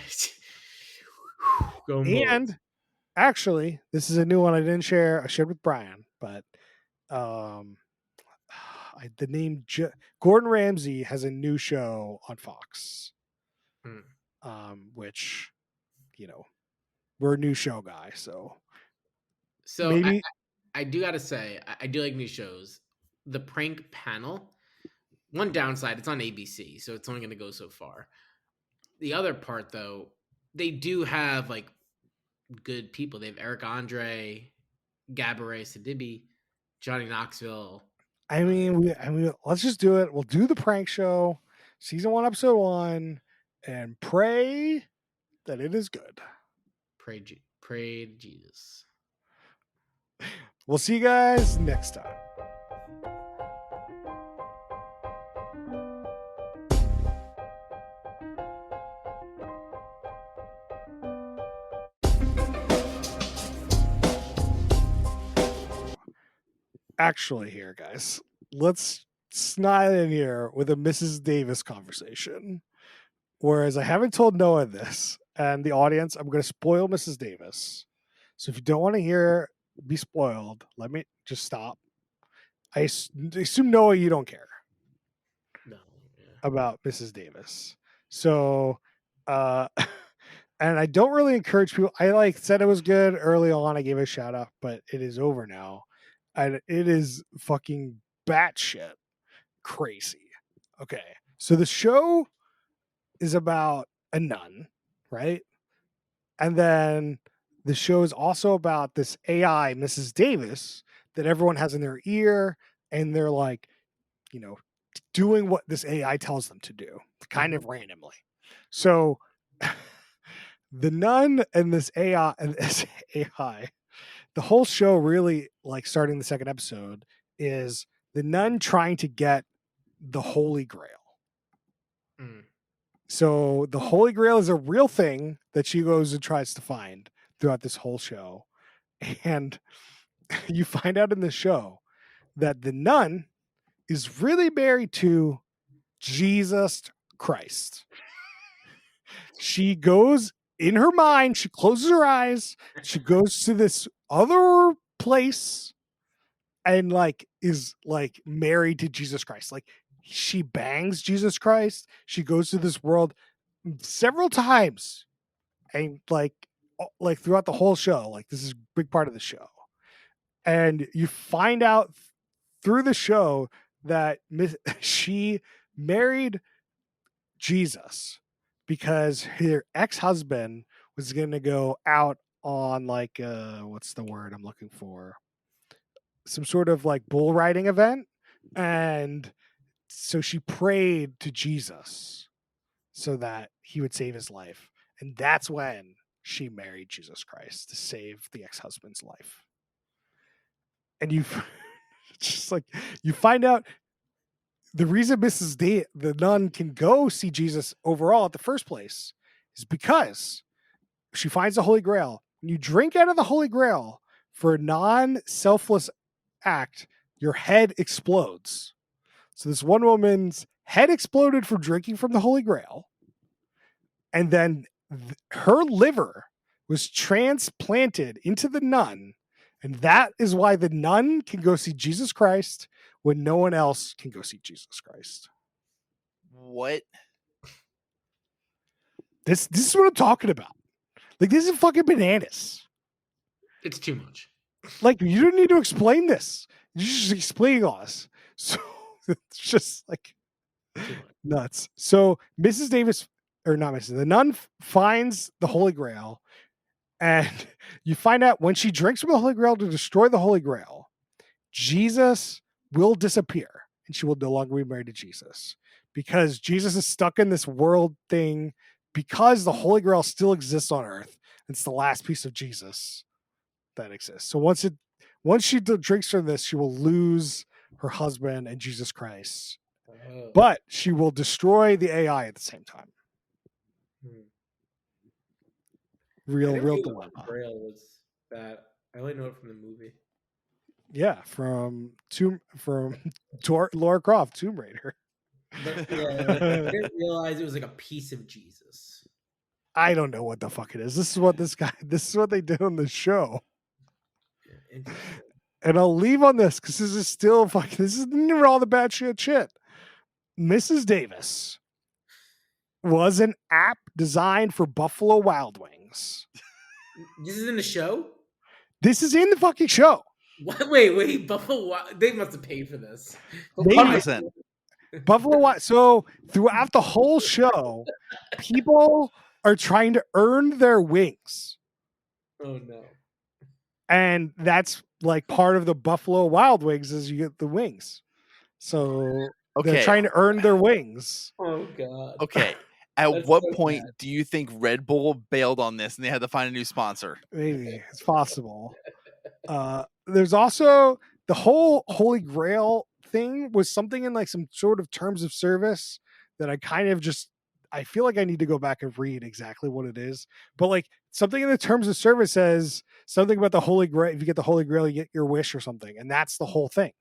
And actually, this is a new one I didn't share. I shared with Brian, but the name Gordon Ramsay has a new show on Fox, which we're a new show guy, so maybe I do gotta say I do like new shows. The Prank Panel. One downside, it's on ABC, so it's only going to go so far. the other part, though, they do have like good people. They have Eric Andre, Gabourey Sidibe, Johnny Knoxville. I mean, let's just do it. We'll do the prank show, season 1, episode 1, and pray that it is good. Pray to Jesus. We'll see you guys next time. Actually, here, guys, let's snide in here with a Mrs. Davis conversation. Whereas I haven't told Noah this, and the audience, I'm going to spoil Mrs. Davis. So if you don't want to hear be spoiled, let me just stop. I assume, Noah, you don't care No. Yeah. about Mrs. Davis. So, and I don't really encourage people. I said it was good early on. I gave it a shout out, but it is over now. And it is fucking batshit crazy. Okay. So the show is about a nun, right? And then the show is also about this AI, Mrs. Davis, that everyone has in their ear, and they're like, doing what this AI tells them to do, kind of randomly. So the nun and this AI, the whole show really, starting the second episode, is the nun trying to get the Holy Grail. Mm. So the Holy Grail is a real thing that she goes and tries to find throughout this whole show. And you find out in the show that the nun is really married to Jesus Christ. She goes in her mind, she closes her eyes, she goes to this other place and is married to Jesus Christ. She bangs Jesus Christ. She goes to this world several times, and throughout the whole show, this is a big part of the show. And you find out through the show that she married Jesus because her ex-husband was going to go out on what's the word I'm looking for? Some sort of bull riding event. And so she prayed to Jesus so that he would save his life. And that's when she married Jesus Christ to save the ex-husband's life. And you just you find out the reason the nun can go see Jesus overall at the first place is because she finds the Holy Grail. When you drink out of the Holy Grail for a non-selfless act, your head explodes. So this one woman's head exploded from drinking from the Holy Grail. And then her liver was transplanted into the nun. And that is why the nun can go see Jesus Christ when no one else can go see Jesus Christ. What? This is what I'm talking about. This is fucking bananas. It's too much. You don't need to explain this. You're just explaining all this. So it's just nuts. So Mrs. Davis, or not Mrs. The nun finds the Holy Grail, and you find out when she drinks from the Holy Grail to destroy the Holy Grail, Jesus will disappear, and she will no longer be married to Jesus because Jesus is stuck in this world thing because the Holy Grail still exists on Earth. It's the last piece of Jesus that exists. So once she drinks from this, she will lose her husband and Jesus Christ. Oh. But she will destroy the AI at the same time. Real dilemma. Grail was that. I only know it from the movie. Yeah, from Lara Croft, Tomb Raider. But yeah, I didn't realize it was a piece of Jesus. I don't know what the fuck it is. This is what they did on the show. Yeah, interesting. And I'll leave on this because this isn't all the bad shit. Mrs. Davis was an app designed for Buffalo Wild Wings. This is in the show? This is in the fucking show. What? Wait. Buffalo Wild... They must have paid for this. 100%. Buffalo Wild. So throughout the whole show, people are trying to earn their wings. Oh no. And that's like part of the Buffalo Wild Wings is you get the wings. So they're Okay. trying to earn their wings. Oh god. Okay. At That's what so point bad. do you think Red Bull bailed on this and they had to find a new sponsor? Maybe it's possible. There's also the whole Holy Grail thing was something in like some sort of terms of service that I kind of just I feel like I need to go back and read exactly what it is. But like something in the terms of service says something about the Holy Grail. If you get the Holy Grail, you get your wish or something, and that's the whole thing.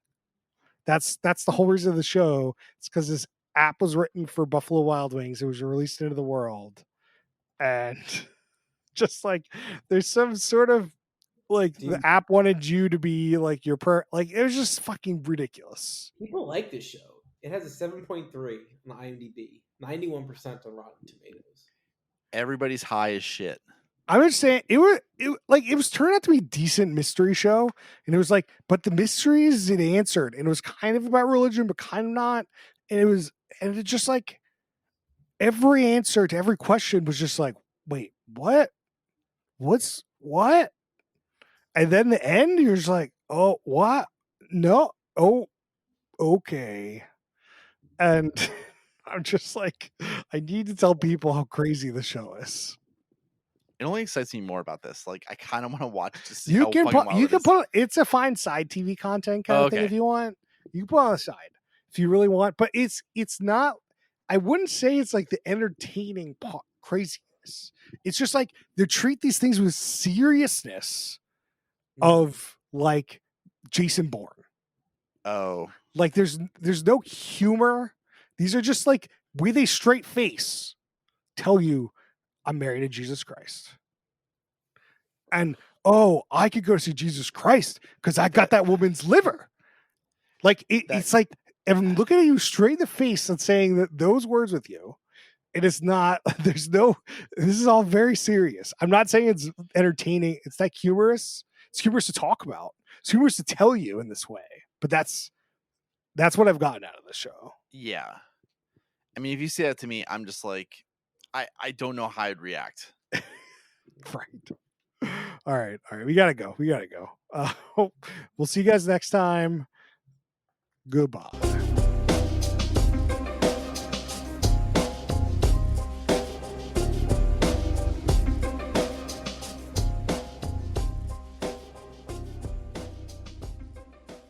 That's the whole reason of the show. It's because this app was written for Buffalo Wild Wings. It was released into the world, and just like there's some sort of like Do the you- app wanted you to be like your like it was just fucking ridiculous. People like this show. It has a 7.3 on IMDb, 91% on Rotten Tomatoes. Everybody's high as shit. I'm just saying it was turned out to be a decent mystery show, and it was like, but the mysteries it answered, and it was kind of about religion, but kind of not, and it just like every answer to every question was just like, wait, what's what? And then the end, you're just like, oh, what? No, oh, okay. And I'm just like, I need to tell people how crazy the show is. It only excites me more about this. Like, I kind of want to watch it to see You how can fucking put, wild you it can is. put, it's a fine side TV content kind of thing Okay. if you want. You can put it on the side if you really want, but it's not. I wouldn't say it's like the entertaining craziness. It's just like they treat these things with seriousness of like Jason Bourne. Oh, Like there's no humor. These are just like with a straight face tell you I'm married to Jesus Christ. And oh, I could go see Jesus Christ because I got that woman's liver. Like it's like I'm looking at you straight in the face and saying that those words with you. It is not, there's no, this is all very serious. I'm not saying it's entertaining. It's not humorous. It's humorous to talk about. It's humorous to tell you in this way. But that's what I've gotten out of the show. yeah. I mean, if you say that to me, I'm just like, I don't know how I'd react. Right. All right. We gotta go. We'll see you guys next time. Goodbye.